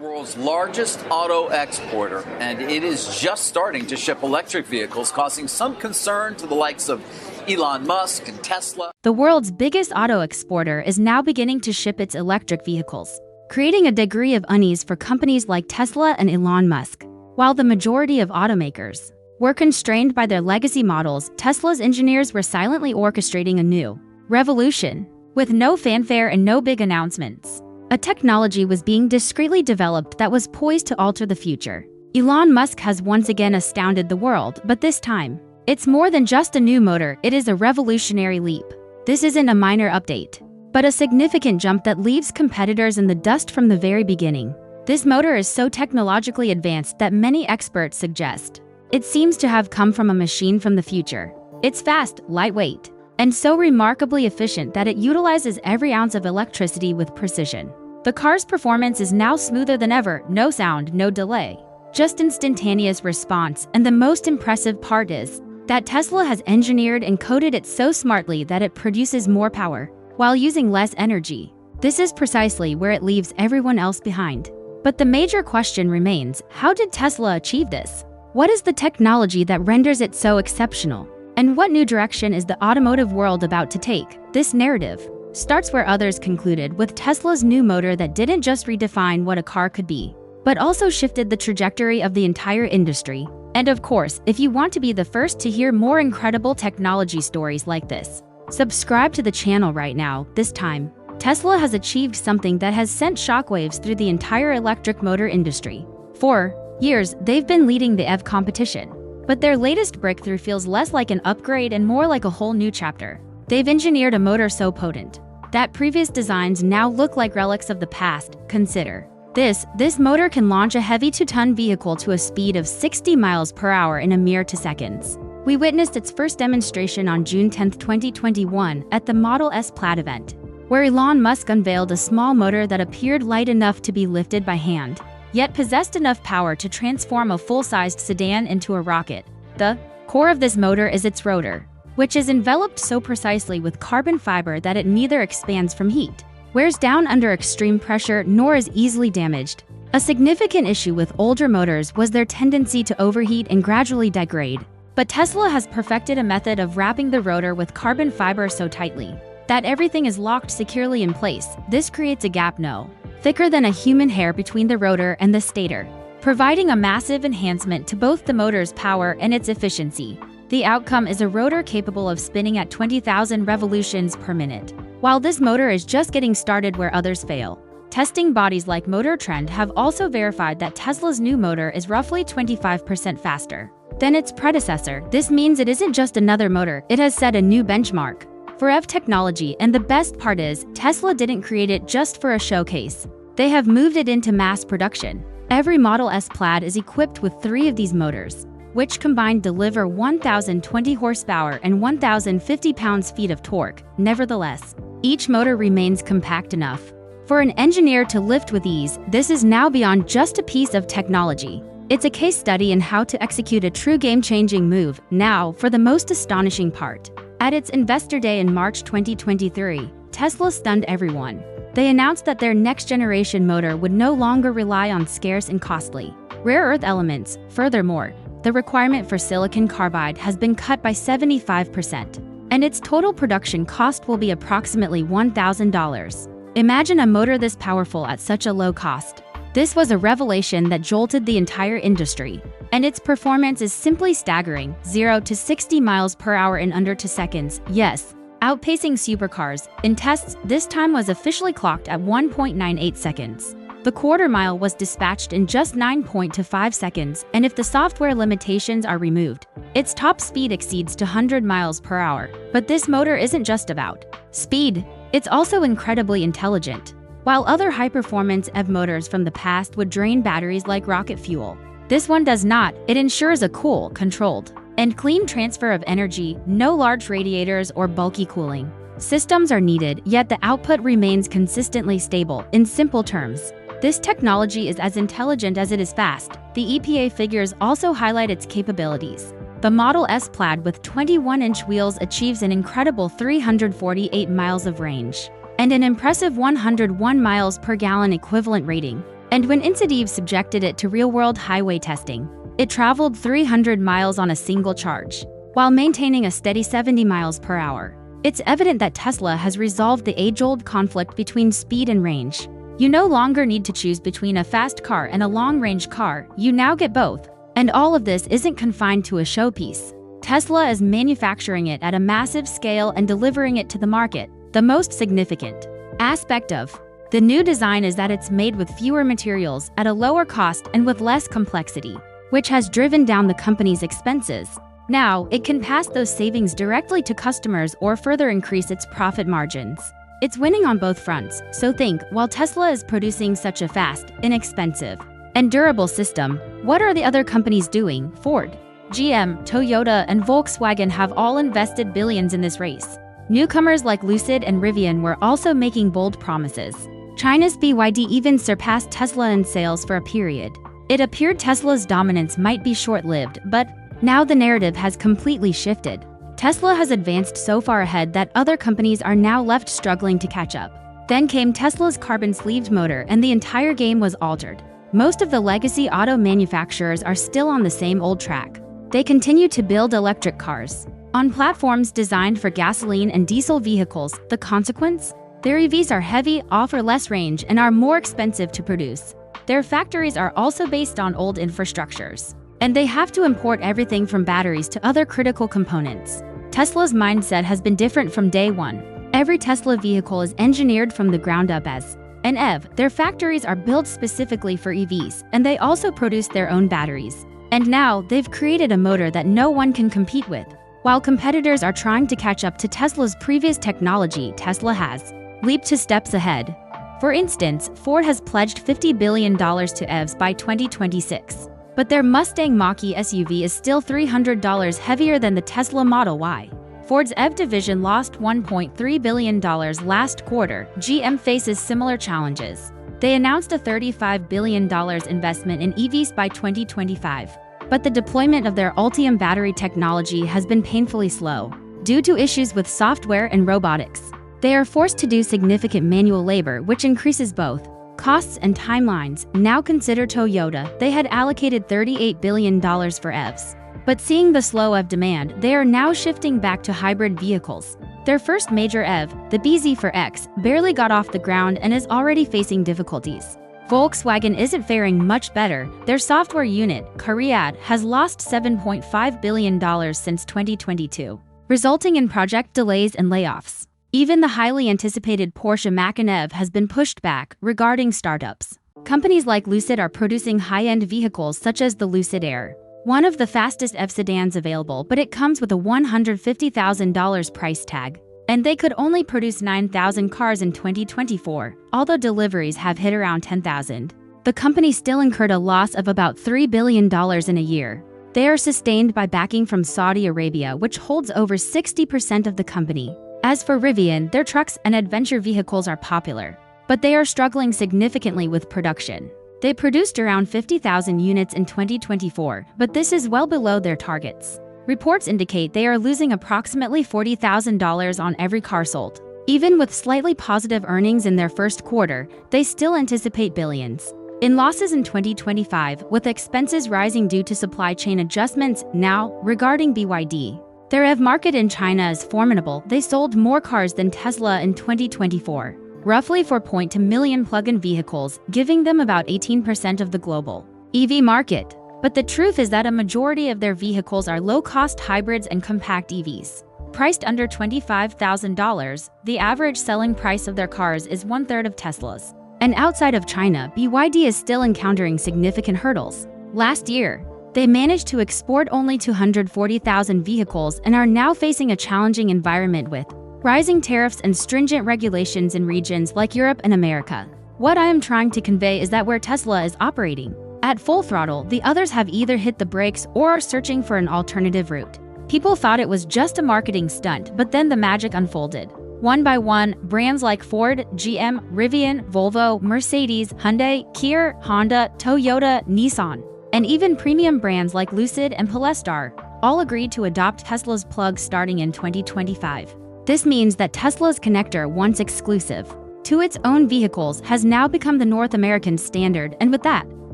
World's largest auto exporter, and it is just starting to ship electric vehicles, causing some concern to the likes of Elon Musk and Tesla. The world's biggest auto exporter is now beginning to ship its electric vehicles, creating a degree of unease for companies like Tesla and Elon Musk. While the majority of automakers were constrained by their legacy models, Tesla's engineers were silently orchestrating a new revolution. With no fanfare and no big announcements, a technology was being discreetly developed that was poised to alter the future. Elon Musk has once again astounded the world, but this time, it's more than just a new motor, it is a revolutionary leap. This isn't a minor update, but a significant jump that leaves competitors in the dust from the very beginning. This motor is so technologically advanced that many experts suggest it seems to have come from a machine from the future. It's fast, lightweight, and so remarkably efficient that it utilizes every ounce of electricity with precision. The car's performance is now smoother than ever, no sound, no delay, just instantaneous response, and the most impressive part is that Tesla has engineered and coded it so smartly that it produces more power while using less energy. This is precisely where it leaves everyone else behind. But the major question remains, how did Tesla achieve this? What is the technology that renders it so exceptional? And what new direction is the automotive world about to take? This narrative starts where others concluded, with Tesla's new motor that didn't just redefine what a car could be, but also shifted the trajectory of the entire industry. And of course, if you want to be the first to hear more incredible technology stories like this, subscribe to the channel right now. This time, Tesla has achieved something that has sent shockwaves through the entire electric motor industry. For years, they've been leading the EV competition, but their latest breakthrough feels less like an upgrade and more like a whole new chapter. They've engineered a motor so potent that previous designs now look like relics of the past. Consider this motor can launch a heavy 2-ton vehicle to a speed of 60 miles per hour in a mere 2 seconds. We witnessed its first demonstration on June 10, 2021 at the Model S Plaid event, where Elon Musk unveiled a small motor that appeared light enough to be lifted by hand, yet possessed enough power to transform a full-sized sedan into a rocket. The core of this motor is its rotor, which is enveloped so precisely with carbon fiber that it neither expands from heat, wears down under extreme pressure, nor is easily damaged. A significant issue with older motors was their tendency to overheat and gradually degrade. But Tesla has perfected a method of wrapping the rotor with carbon fiber so tightly that everything is locked securely in place. This creates a gap no thicker than a human hair between the rotor and the stator, providing a massive enhancement to both the motor's power and its efficiency. The outcome is a rotor capable of spinning at 20,000 revolutions per minute. While this motor is just getting started where others fail, testing bodies like Motor Trend have also verified that Tesla's new motor is roughly 25% faster than its predecessor. This means it isn't just another motor, it has set a new benchmark for EV technology, and the best part is, Tesla didn't create it just for a showcase. They have moved it into mass production. Every Model S Plaid is equipped with 3 of these motors, which combined deliver 1,020 horsepower and 1,050 pounds-feet of torque. Nevertheless, each motor remains compact enough for an engineer to lift with ease. This is now beyond just a piece of technology. It's a case study in how to execute a true game-changing move. Now, for the most astonishing part. At its Investor Day in March 2023, Tesla stunned everyone. They announced that their next-generation motor would no longer rely on scarce and costly rare earth elements. Furthermore, the requirement for silicon carbide has been cut by 75%, and its total production cost will be approximately $1,000. Imagine a motor this powerful at such a low cost. This was a revelation that jolted the entire industry, and its performance is simply staggering: 0 to 60 miles per hour in under 2 seconds. Yes, outpacing supercars. In tests, this time was officially clocked at 1.98 seconds. The quarter mile was dispatched in just 9.25 seconds, and if the software limitations are removed, its top speed exceeds 200 miles per hour. But this motor isn't just about speed, it's also incredibly intelligent. While other high-performance EV motors from the past would drain batteries like rocket fuel, this one does not. It ensures a cool, controlled, and clean transfer of energy. No large radiators or bulky cooling systems are needed, yet the output remains consistently stable. In simple terms, this technology is as intelligent as it is fast. The EPA figures also highlight its capabilities. The Model S Plaid with 21-inch wheels achieves an incredible 348 miles of range and an impressive 101 miles per gallon equivalent rating. And when Incideve subjected it to real-world highway testing, it traveled 300 miles on a single charge, while maintaining a steady 70 miles per hour. It's evident that Tesla has resolved the age-old conflict between speed and range. You no longer need to choose between a fast car and a long-range car, you now get both. And all of this isn't confined to a showpiece. Tesla is manufacturing it at a massive scale and delivering it to the market. The most significant aspect of the new design is that it's made with fewer materials, at a lower cost, and with less complexity, which has driven down the company's expenses. Now, it can pass those savings directly to customers or further increase its profit margins. It's winning on both fronts, so think, while Tesla is producing such a fast, inexpensive, and durable system, what are the other companies doing? Ford, GM, Toyota, and Volkswagen have all invested billions in this race. Newcomers like Lucid and Rivian were also making bold promises. China's BYD even surpassed Tesla in sales for a period. It appeared Tesla's dominance might be short-lived, but now the narrative has completely shifted. Tesla has advanced so far ahead that other companies are now left struggling to catch up. Then came Tesla's carbon-sleeved motor, and the entire game was altered. Most of the legacy auto manufacturers are still on the same old track. They continue to build electric cars on platforms designed for gasoline and diesel vehicles. The consequence? Their EVs are heavy, offer less range, and are more expensive to produce. Their factories are also based on old infrastructures, and they have to import everything from batteries to other critical components. Tesla's mindset has been different from day one. Every Tesla vehicle is engineered from the ground up as an EV. Their factories are built specifically for EVs, and they also produce their own batteries. And now, they've created a motor that no one can compete with. While competitors are trying to catch up to Tesla's previous technology, Tesla has leaped 2 steps ahead. For instance, Ford has pledged $50 billion to EVs by 2026. But their Mustang Mach-E SUV is still $300 heavier than the Tesla Model Y. Ford's EV division lost $1.3 billion last quarter. GM faces similar challenges. They announced a $35 billion investment in EVs by 2025. But the deployment of their Ultium battery technology has been painfully slow, due to issues with software and robotics. They are forced to do significant manual labor, which increases both costs and timelines. Now consider Toyota. They had allocated $38 billion for EVs. But seeing the slow EV demand, they are now shifting back to hybrid vehicles. Their first major EV, the bZ4X, barely got off the ground and is already facing difficulties. Volkswagen isn't faring much better. Their software unit, Cariad, has lost $7.5 billion since 2022, resulting in project delays and layoffs. Even the highly anticipated Porsche Macan EV has been pushed back. Regarding startups, companies like Lucid are producing high-end vehicles such as the Lucid Air, one of the fastest EV sedans available, but it comes with a $150,000 price tag. And they could only produce 9,000 cars in 2024, although deliveries have hit around 10,000. The company still incurred a loss of about $3 billion in a year. They are sustained by backing from Saudi Arabia, which holds over 60% of the company. As for Rivian, their trucks and adventure vehicles are popular, but they are struggling significantly with production. They produced around 50,000 units in 2024, but this is well below their targets. Reports indicate they are losing approximately $40,000 on every car sold. Even with slightly positive earnings in their first quarter, they still anticipate billions in losses in 2025, with expenses rising due to supply chain adjustments. Now, regarding BYD, their EV market in China is formidable. They sold more cars than Tesla in 2024, roughly 4.2 million plug-in vehicles, giving them about 18% of the global EV market. But the truth is that a majority of their vehicles are low-cost hybrids and compact EVs. Priced under $25,000, the average selling price of their cars is one-third of Tesla's. And outside of China, BYD is still encountering significant hurdles. Last year, they managed to export only 240,000 vehicles and are now facing a challenging environment with rising tariffs and stringent regulations in regions like Europe and America. What I am trying to convey is that where Tesla is operating at full throttle, the others have either hit the brakes or are searching for an alternative route. People thought it was just a marketing stunt, but then the magic unfolded. One by one, brands like Ford, GM, Rivian, Volvo, Mercedes, Hyundai, Kia, Honda, Toyota, Nissan, and even premium brands like Lucid and Polestar all agreed to adopt Tesla's plug starting in 2025. This means that Tesla's connector, once exclusive to its own vehicles has now become the North American standard, and with that,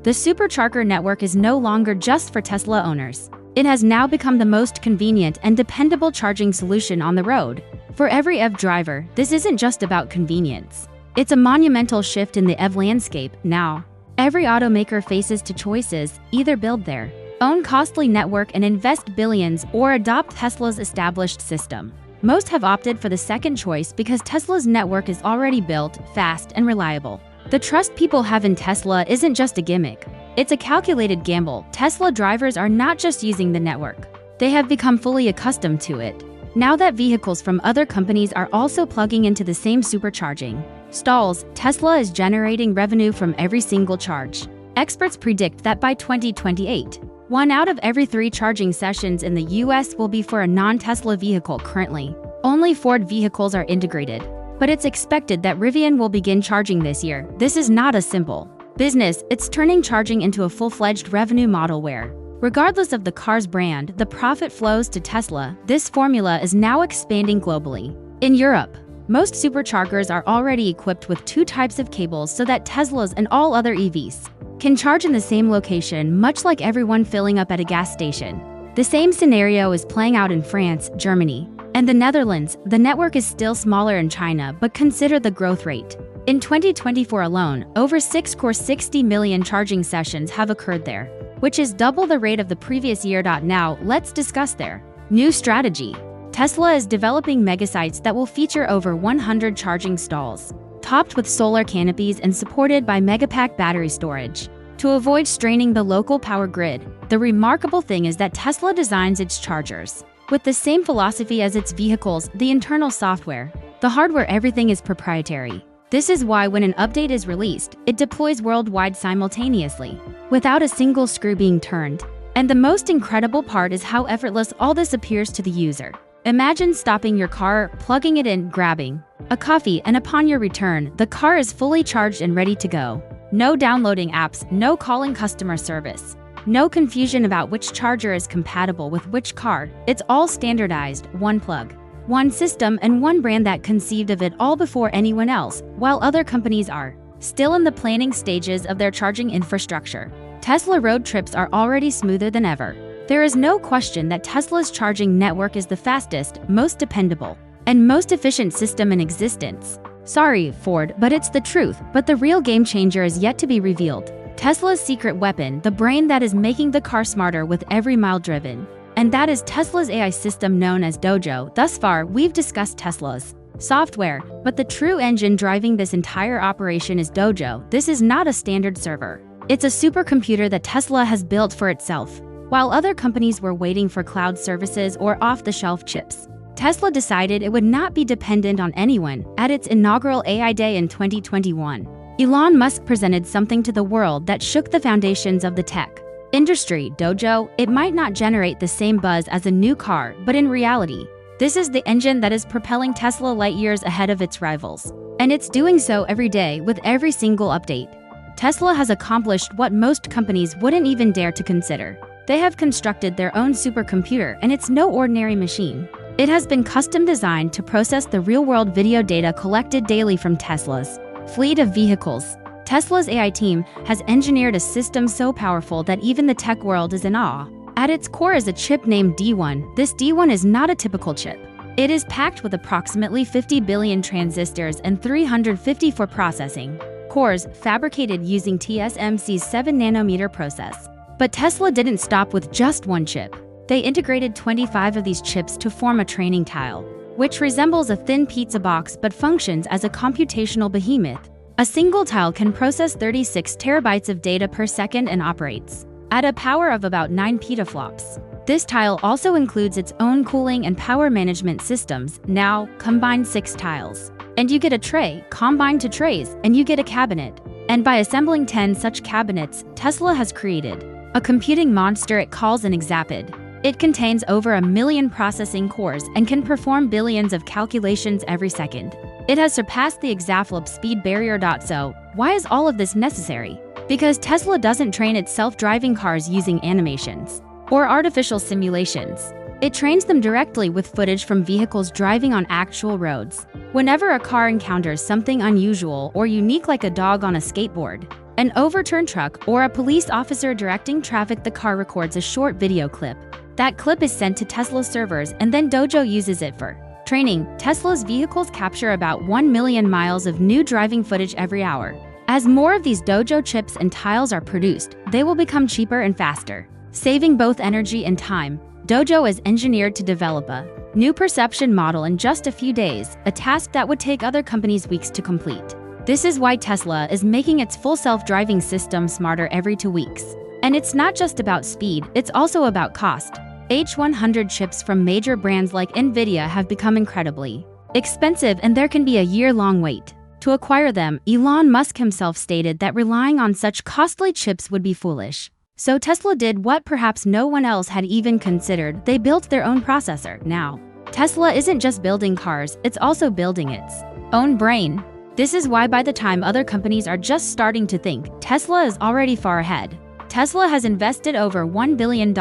the supercharger network is no longer just for Tesla owners. It has now become the most convenient and dependable charging solution on the road. For every EV driver, this isn't just about convenience. It's a monumental shift in the EV landscape now. Every automaker faces two choices: either build their own costly network and invest billions, or adopt Tesla's established system. Most have opted for the second choice because Tesla's network is already built, fast, and reliable. The trust people have in Tesla isn't just a gimmick. It's a calculated gamble. Tesla drivers are not just using the network. They have become fully accustomed to it. Now that vehicles from other companies are also plugging into the same supercharging stalls, Tesla is generating revenue from every single charge. Experts predict that by 2028, 1 out of every 3 charging sessions in the US will be for a non-Tesla vehicle. Currently, only Ford vehicles are integrated, but it's expected that Rivian will begin charging this year. This is not a simple business, it's turning charging into a full-fledged revenue model where, regardless of the car's brand, the profit flows to Tesla. This formula is now expanding globally. In Europe, most superchargers are already equipped with 2 types of cables so that Teslas and all other EVs can charge in the same location, much like everyone filling up at a gas station. The same scenario is playing out in France, Germany, and the Netherlands. The network is still smaller in China, but consider the growth rate. In 2024 alone, over 60 million charging sessions have occurred there, which is double the rate of the previous year. Now, let's discuss their new strategy. Tesla is developing megasites that will feature over 100 charging stalls, topped with solar canopies and supported by megapack battery storage, to avoid straining the local power grid. The remarkable thing is that Tesla designs its chargers with the same philosophy as its vehicles: the internal software, the hardware, everything is proprietary. This is why when an update is released, it deploys worldwide simultaneously, without a single screw being turned. And the most incredible part is how effortless all this appears to the user. Imagine stopping your car, plugging it in, grabbing a coffee, and upon your return, the car is fully charged and ready to go. No downloading apps, no calling customer service, no confusion about which charger is compatible with which car. It's all standardized, one plug, one system, and one brand that conceived of it all before anyone else. While other companies are still in the planning stages of their charging infrastructure, Tesla road trips are already smoother than ever. There is no question that Tesla's charging network is the fastest, most dependable, and most efficient system in existence. Sorry, Ford, but it's the truth. But the real game changer is yet to be revealed. Tesla's secret weapon, the brain that is making the car smarter with every mile driven. And that is Tesla's AI system known as Dojo. Thus far, we've discussed Tesla's software, but the true engine driving this entire operation is Dojo. This is not a standard server. It's a supercomputer that Tesla has built for itself. While other companies were waiting for cloud services or off-the-shelf chips, Tesla decided it would not be dependent on anyone. At its inaugural AI Day in 2021, Elon Musk presented something to the world that shook the foundations of the tech industry. Dojo. It might not generate the same buzz as a new car, but in reality, this is the engine that is propelling Tesla light years ahead of its rivals. And it's doing so every day with every single update. Tesla has accomplished what most companies wouldn't even dare to consider. They have constructed their own supercomputer, and it's no ordinary machine. It has been custom designed to process the real-world video data collected daily from Tesla's fleet of vehicles. Tesla's AI team has engineered a system so powerful that even the tech world is in awe. At its core is a chip named D1. This D1 is not a typical chip. It is packed with approximately 50 billion transistors and 354 processing cores, fabricated using TSMC's 7nm process. But Tesla didn't stop with just one chip. They integrated 25 of these chips to form a training tile, which resembles a thin pizza box but functions as a computational behemoth. A single tile can process 36 terabytes of data per second and operates at a power of about 9 petaflops. This tile also includes its own cooling and power management systems. Now, combine 6 tiles, and you get a tray. Combine 2 trays, and you get a cabinet. And by assembling 10 such cabinets, Tesla has created a computing monster it calls an exapid. It contains over 1 million processing cores and can perform billions of calculations every second. It has surpassed the exaflop speed barrier. So, why is all of this necessary? Because Tesla doesn't train its self-driving cars using animations or artificial simulations. It trains them directly with footage from vehicles driving on actual roads. Whenever a car encounters something unusual or unique like a dog on a skateboard, an overturned truck, or a police officer directing traffic, the car records a short video clip. That clip is sent to Tesla servers and then Dojo uses it for training. Tesla's vehicles capture about 1 million miles of new driving footage every hour. As more of these Dojo chips and tiles are produced, they will become cheaper and faster, saving both energy and time. Dojo is engineered to develop a new perception model in just a few days, a task that would take other companies weeks to complete. This is why Tesla is making its full self-driving system smarter every 2 weeks. And it's not just about speed, it's also about cost. H100 chips from major brands like Nvidia have become incredibly expensive, and there can be a year-long wait to acquire them. Elon Musk himself stated that relying on such costly chips would be foolish. So Tesla did what perhaps no one else had even considered. They built their own processor. Now, Tesla isn't just building cars, it's also building its own brain. This is why by the time other companies are just starting to think, Tesla is already far ahead. Tesla has invested over $1 billion in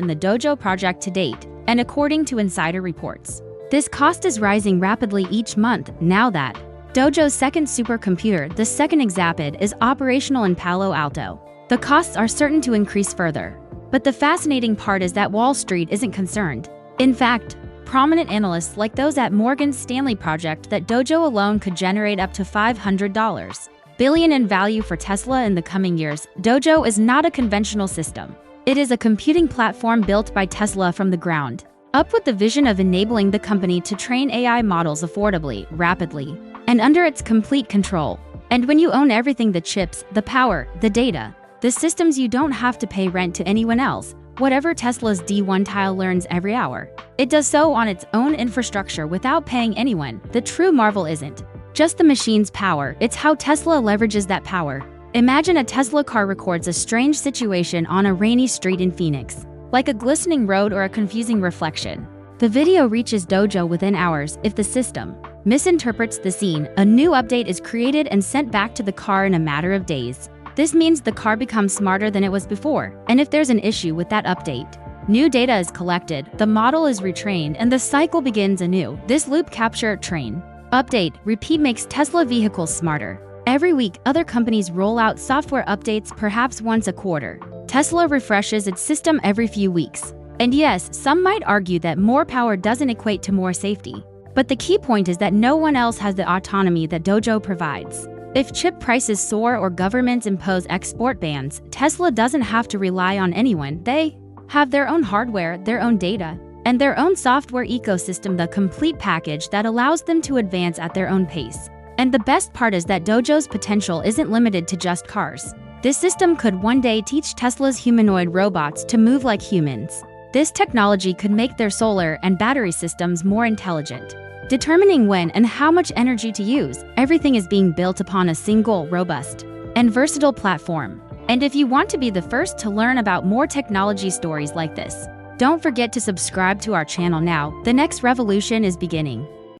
the Dojo project to date, and according to insider reports, this cost is rising rapidly each month now that Dojo's second supercomputer, the second Exapid, is operational in Palo Alto. The costs are certain to increase further. But the fascinating part is that Wall Street isn't concerned. In fact, prominent analysts like those at Morgan Stanley project that Dojo alone could generate up to $500 billion in value for Tesla in the coming years. Dojo is not a conventional system. It is a computing platform built by Tesla from the ground up with the vision of enabling the company to train AI models affordably, rapidly, and under its complete control. And when you own everything, the chips, the power, the data, the systems, you don't have to pay rent to anyone else. Whatever Tesla's D1 tile learns every hour, it does so on its own infrastructure without paying anyone. The true marvel isn't just the machine's power, it's how Tesla leverages that power. Imagine a Tesla car records a strange situation on a rainy street in Phoenix, like a glistening road or a confusing reflection. The video reaches Dojo within hours. If the system misinterprets the scene, a new update is created and sent back to the car in a matter of days. This means the car becomes smarter than it was before, and if there's an issue with that update, new data is collected, the model is retrained, and the cycle begins anew. This loop: capture, train, update, repeat makes Tesla vehicles smarter. Every week, other companies roll out software updates, perhaps once a quarter. Tesla refreshes its system every few weeks. And yes, some might argue that more power doesn't equate to more safety. But the key point is that no one else has the autonomy that Dojo provides. If chip prices soar or governments impose export bans, Tesla doesn't have to rely on anyone. They have their own hardware, their own data, and their own software ecosystem, the complete package that allows them to advance at their own pace. And the best part is that Dojo's potential isn't limited to just cars. This system could one day teach Tesla's humanoid robots to move like humans. This technology could make their solar and battery systems more intelligent, determining when and how much energy to use. Everything is being built upon a single, robust, and versatile platform. And if you want to be the first to learn about more technology stories like this, don't forget to subscribe to our channel now. The next revolution is beginning.